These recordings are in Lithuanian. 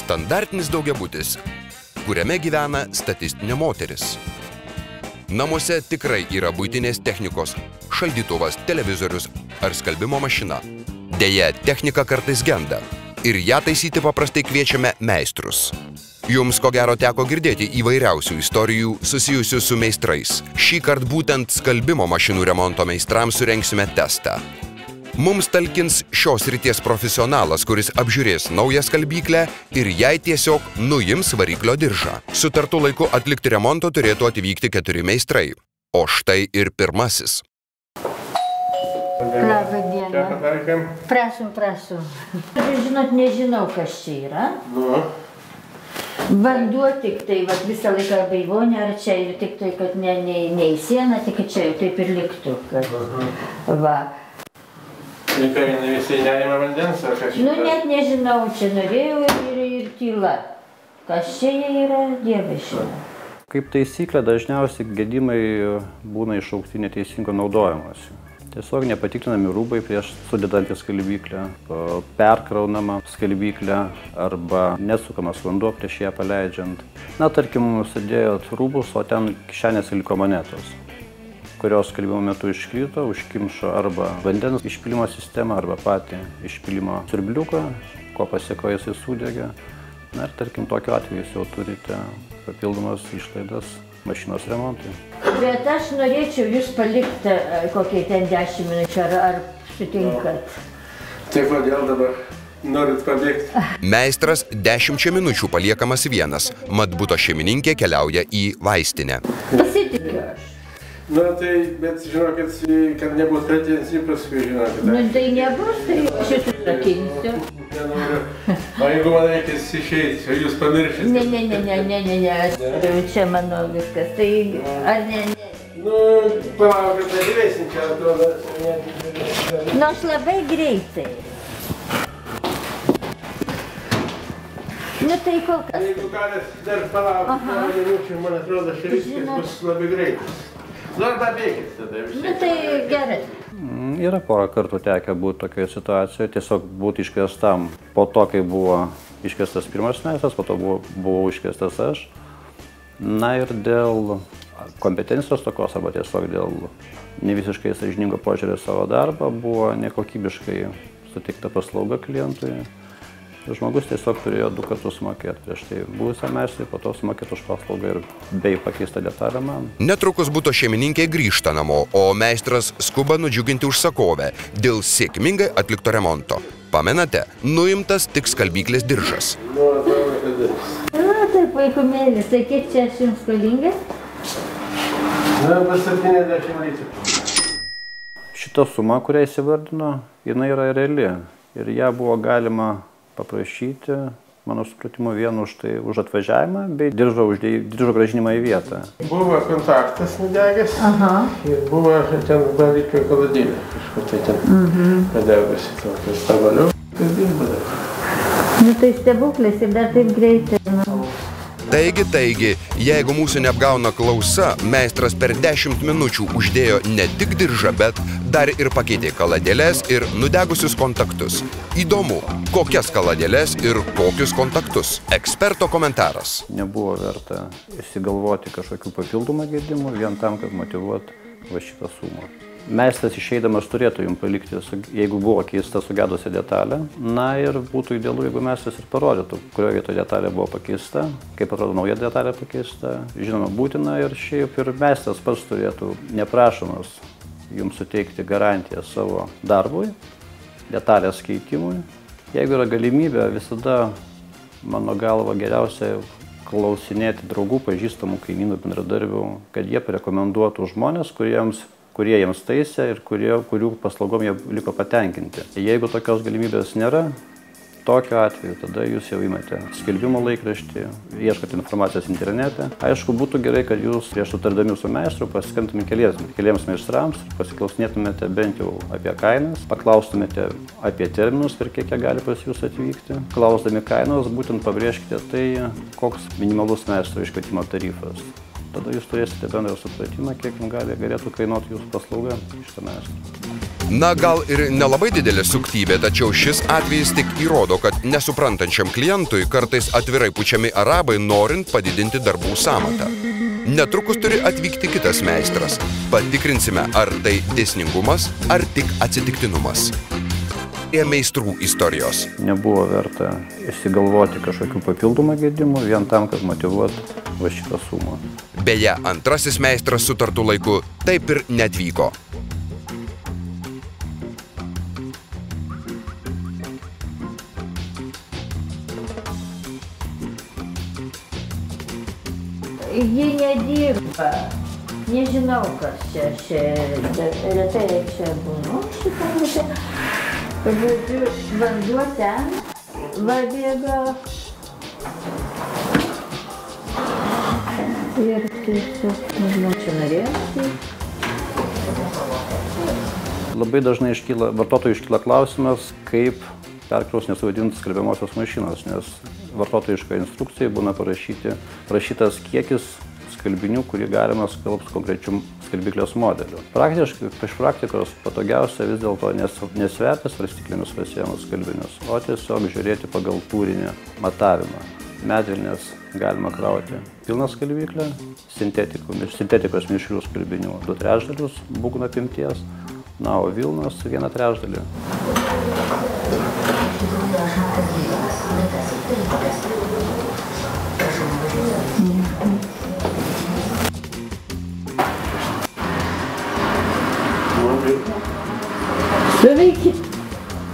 Standartinis daugiabutis, kuriame gyvena statistinė moteris. Namuose tikrai yra buitinės technikos, šaldytuvas, televizorius ar skalbimo mašina. Deja, technika kartais genda ir ją taisyti paprastai kviečiame meistrus. Jums ko gero teko girdėti įvairiausių istorijų susijusių su meistrais. Šįkart būtent skalbimo mašinų remonto meistrams surengsime testą. Mums talkins šios srities profesionalas, kuris apžiūrės naują skalbyklę ir jai tiesiog nuims variklio diržą. Sutartu laiku atlikti remonto turėtų atvykti 4 meistrai. O štai ir pirmasis. Labą dieną. Prašom. Žinot, nežinau, kas čia yra. Vanduo tik tai, visą laiką arba į vonę, ar čia ir tik tai, kad ne į sieną, tik čia jau taip ir liktų. Va. Ir ką, visi nerima vandens, ar kas čia? Nu, net nežinau, čia norėjau ir tyla. Kas čia yra, Dievas žino. Kaip taisyklė, dažniausiai gedimai būna iššaukti neteisingo naudojimosi. Tiesiog nepatikrinami rūbai prieš sudedant į skalbyklę, perkraunama skalbyklę arba nesukamas vanduo prieš ją paleidžiant. Na, tarkim, sudėjot rūbus, o ten kišenėse liko monetos, kurios skalbimo metu iškrito, užkimšo arba vandens išpylimo sistemą, arba patį išpylimo siurbliuką, ko pasiekoje jisai sudegė. Na ir tarkim, tokiu atveju jūs jau turite papildomas išlaidas mašinos remontui. Bet aš norėčiau jūs palikti kokiai ten 10 minučių, ar sutinkat? Tai kodėl dabar norit pabėgti? Meistras 10 minučių paliekamas vienas, mat buto šeimininkė keliauja į vaistinę. Pasitikiu aš. Nu, tai, bet žinokit, kad nebus pretensijų paskui, žinokit. Nu, tai nebus, tai aš jūs užrakinsiu. Nenoriu. O jeigu man reikės išeiti, jūs pamiršite? Ne, čia mano viskas, tai ar ne? Nu, palaukit, dalyvėsim čia, atrodo. Nu, aš labai greitai. Nu, tai kol kas. Jeigu galit dar palaukit, minučių, man atrodo, čia viskas bus labai greitas. Nu, arba bėgit tada visai. Nu, tai gerai. Yra porą kartų tekę būti tokioje situacijoje, tiesiog būti iškviestam po to, kai buvo iškviestas pirmas meistras, po to buvau iškviestas aš. Na ir dėl kompetencijos tokios, arba tiesiog dėl nevisiškai sąžiningo požiūrio savo darbą, buvo nekokybiškai suteikta paslauga klientui. Žmogus tiesiog turėjo 2 kartus sumokėti prieš tai buvusią meistrą, po to sumokėti už paslaugą ir bei pakeistą detalę man. Netrukus buto šeimininkė grįžta namo, o meistras skuba nudžiuginti užsakovę dėl sėkmingai atlikto remonto. Pamenate, nuimtas tik skalbyklės diržas. Nu, atrodo, kad dirbs. Na, taip, vaikumėlis, tai kiek čia aš jums skolinga? Na, pas 70 litrų. Šita suma, kurią įsivardino, jinai yra reali ir ją buvo galima paprašyti, mano supratimu, vien už atvažiavimą bei diržo grąžinimą į vietą. Buvo kontaktas nudegęs ir buvo ten variklio kaladėlė, kažkur tai ten padegusi tokias pavaliau. Kas dirba dar? Nu, tai stebuklis ir dar taip greitai. Taigi, jeigu mūsų neapgauna klausa, meistras per 10 minučių uždėjo ne tik diržą, bet dar ir pakeitė kaladėles ir nudegusius kontaktus. Įdomu, kokias kaladėles ir kokius kontaktus. Eksperto komentaras. Nebuvo verta įsigalvoti kažkokių papildomų gedimų vien tam, kad motyvuoti va šitą sumą. Meistras išeidamas turėtų jums palikti, jeigu buvo keista sugedusi detalė. Na ir būtų idealu, jeigu meistras ir parodytų, kurioje vietoje detalė buvo pakeista, kaip atrodo nauja detalė pakeista. Žinoma, būtina ir šiaip ir meistras pats turėtų neprašomas jums suteikti garantiją savo darbui, detalės keitimui. Jeigu yra galimybė, visada, mano galva, geriausia klausinėti draugų, pažįstamų, kaimynų, bendradarbių, kad jie parekomenduotų žmonės, kurie jiems taisė ir kurių paslaugom jie liko patenkinti. Jeigu tokios galimybės nėra, tokiu atveju tada jūs jau imate skelbimo laikraštį, ieškote informacijos internete. Aišku, būtų gerai, kad jūs prieš sutardami su meistru pasiskambintumėte keliems meistrams, pasiklausinėtumėte bent jau apie kainas, paklaustumėte apie terminus, per kiek jie gali pas jūs atvykti. Klausdami kainos, būtent pabrėžkite tai, koks minimalus meistro iškvietimo tarifas. Tada jūs turėsite bendrą supratimą, kiek galėtų kainuoti jūsų paslauga šitą meistrą. Na, gal ir nelabai didelė suktybė, tačiau šis atvejis tik įrodo, kad nesuprantančiam klientui kartais atvirai pučiami arabai, norint padidinti darbų sąmatą. Netrukus turi atvykti kitas meistras. Patikrinsime, ar tai dėsningumas, ar tik atsitiktinumas. Meistrų istorijos. Nebuvo verta išsigalvoti kažkokių papildomų gedimų vien tam, kad motyvuoti va šitą sumą. Beje, antrasis meistras sutartų laiku taip ir neatvyko. Ji nedirba. Nežinau, kas čia retai čia būnu šitą visą. Žodžiu, vanduo ten va bėga. Ir tiesiog, nežinau, čia norėjau. Labai dažnai vartotojui iškyla klausimas, kaip perkraus nesuvaidinti skalbiamosios mašinos, nes vartotojiškoje instrukcijoje būna parašytas kiekis skalbinių, kurį galima skalbti konkrečių skalbiklės modelių. Praktiškai, iš praktikos patogiausia vis dėlto nesverti svarstyklėmis pasiėmus skalbinius, o tiesiog žiūrėti pagal tūrinį matavimą. Medvilnės galima krauti pilną skalbiklę, sintetikos mišrių skalbinių 2/3 būgno apimties, na, o vilnos 1/3. Suveikit.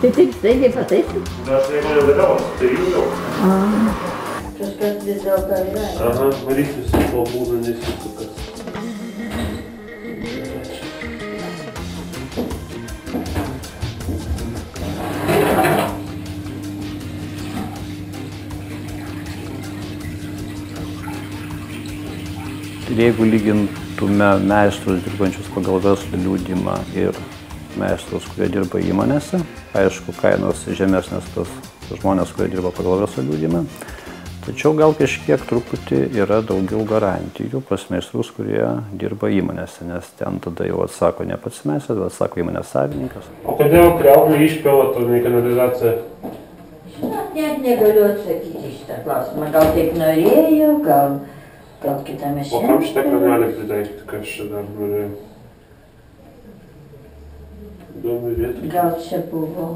Tai taip staigiai pataisit? Aš negalėjau galiausiai, tai jų jau. Kažkas vis dėlto yra. Aha, variklis po būna nesisukas. Jeigu lygintume meistrus dirbančius pagal verslo liudijimą ir meistrus, kurie dirba įmonėse, aišku, kainos žemesnės tas žmonės, kurie dirba pagal verslo liudijimą, tačiau gal kažkiek truputį yra daugiau garantijų pas meistrus, kurie dirba įmonėse, nes ten tada jau atsako ne pats meistras, bet atsako įmonės savininkas. O kodėl kriauklė išpila to kanalizaciją? Žinot, net negaliu atsakyti šitą klausimą. Gal taip norėjau, gal kitame šiandien. O kam šitą kanalį pritaikyti, kas čia dar norėjo? Įdomi vieta. Gal čia buvo,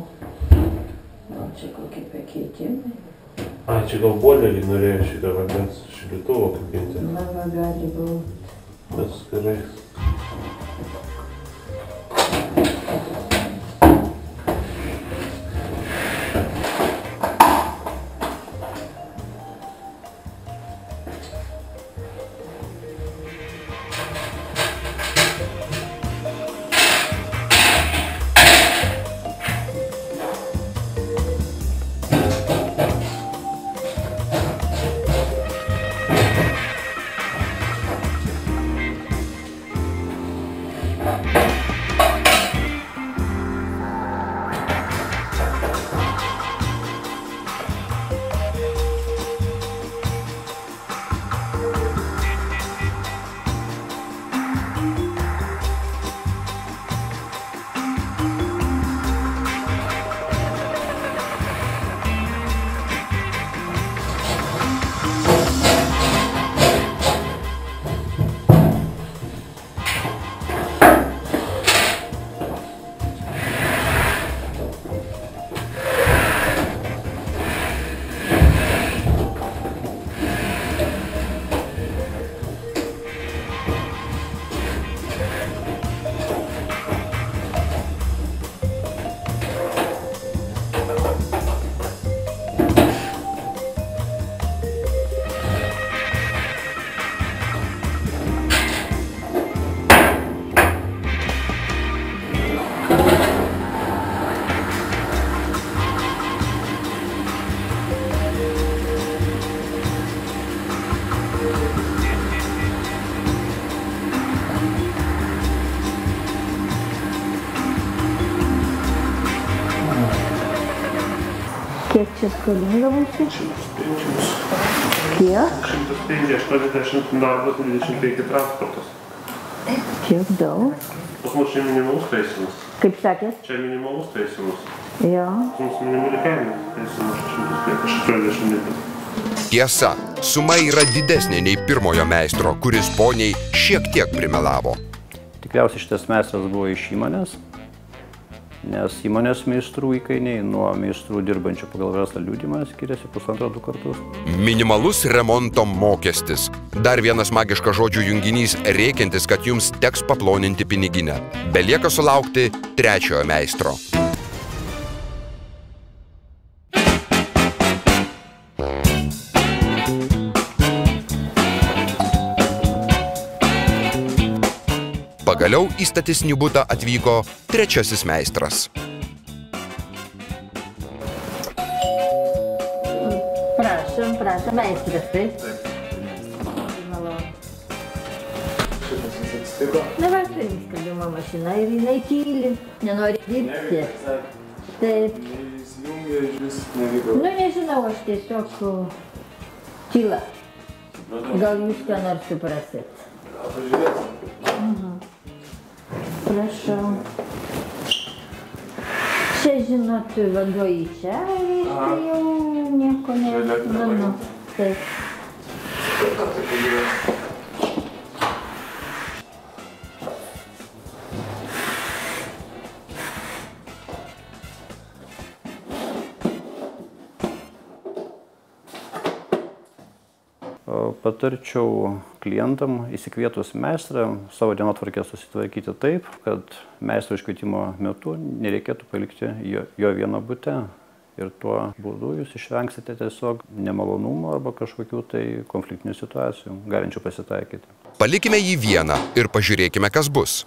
gal čia kokie pakeitimai. A, čia gal boilerį norėjo šitą vandens šildytuvo kabinti. Na, gali būti. Tas gerai. Kiek čia skolinga būsiu? 105. Kiek? 105, 80 darbas, 25 transportas. Tiek daug? Pas mus čia minimalus taisymas. Kaip sakėt? Čia minimalus taisymas. Jo. Mums minimali kaina taisymas 180 litrų. Tiesa, suma yra didesnė nei pirmojo meistro, kuris poniai šiek tiek primelavo. Tikriausiai šitas meistras buvo iš įmonės, nes įmonės meistrų įkainiai nuo meistrų dirbančių pagal verslą liudijimą skiriasi 1,5–2 kartus. Minimalus remonto mokestis. Dar vienas magiškas žodžių junginys rėkiantis, kad jums teks paploninti piniginę. Belieka sulaukti trečiojo meistro. Pagaliau į statistinį butą atvyko trečiasis meistras. Prašom, meistras, taip? Šitas jis atsitiko? Na, va, tai skalbimo mašina ir jinai tyli, nenori dirbti. Taip. Neįsijungia, iš vis nevyko. Nu, nežinau, aš tiesiog tyla. Gal jūs ką nors suprasit? Gal pažiūrėsim. Prašau. Čia, žinot, vanduo į čia, ir tai jau nieko ne. Taip. Patarčiau klientam įsikvietus meistrą savo dienotvarkę susitvarkyti taip, kad meistro iškvietimo metu nereikėtų palikti jo vieno bute. Ir tuo būdu jūs išvengsite tiesiog nemalonumų arba kažkokių tai konfliktinių situacijų, galinčių pasitaikyti. Palikime jį vieną ir pažiūrėkime, kas bus.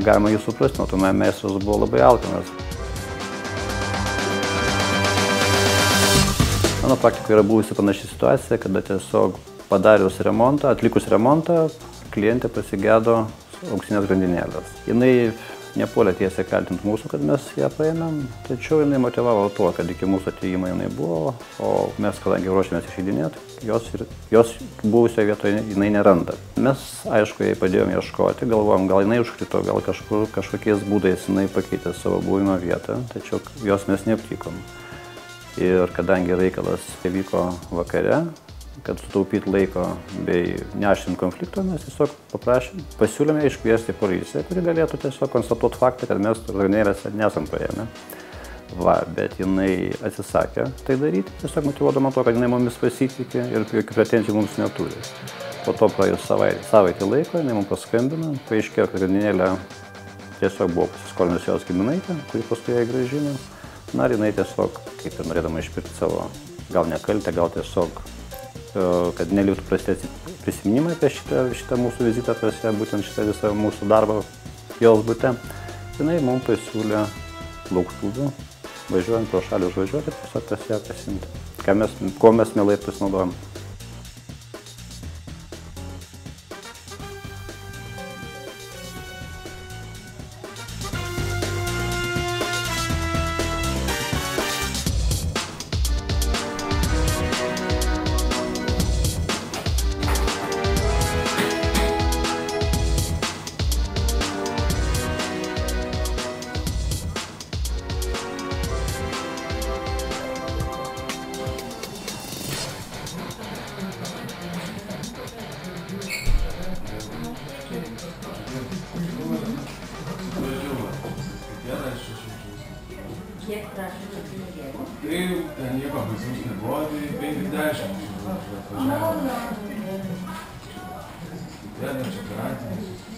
galima jį suprasti, nuo to meistras buvo labai alkanas. Mano praktikoje yra buvusi panaši situacija, kada tiesiog padarius remontą, atlikus remontą, klientė pasigėdo auksinės grandinėlės. Jinai nepuolė tiesiai kaltinti mūsų, kad mes ją paėmėm, tačiau jinai motyvavo tuo, kad iki mūsų atėjimo jinai buvo, o mes, kadangi ruošėmės išeidinėti, jos buvusioje vietoje jinai neranda. Mes, aišku, jai padėjom ieškoti, galvojom, gal jinai užkrito, gal kažkokiais būdais jinai pakeitė savo buvimo vietą, tačiau jos mes neaptikom. Ir kadangi reikalas vyko vakare, kad sutaupyti laiko bei neaštrint konflikto, mes tiesiog pasiūlėme iškviesti policiją, kuri galėtų tiesiog konstatuoti faktą, kad mes grandinėlėse nesam paėmę. Bet jinai atsisakė tai daryti, tiesiog motyvuodama to, kad jinai mumis pasitikė ir jokių pretenzijų mums neturi. Po to praėjus savaitę laiko, jinai mums paskambino, paaiškėjo, kad grandinėlė tiesiog buvo pasiskolinusi jos giminaitė, kuri paskui ją grąžino. Na ir jinai tiesiog, kaip ir norėdama išpirkti savo gal nekaltę, gal tiesiog kad neliktų prastesni prisiminimai apie šitą mūsų vizitą, būtent šitą visą mūsų darbą jos bute. Jinai mums pasiūlė lauktuvių, važiuojant pro šalį užvažiuoti ir tiesiog pas ją pasimti, ko mes mielai pasinaudojam. Kiek prašote pinigėlių? Tai nieko baisaus nebuvo, tai 50 atvažiavo. Vieną čia garantinis.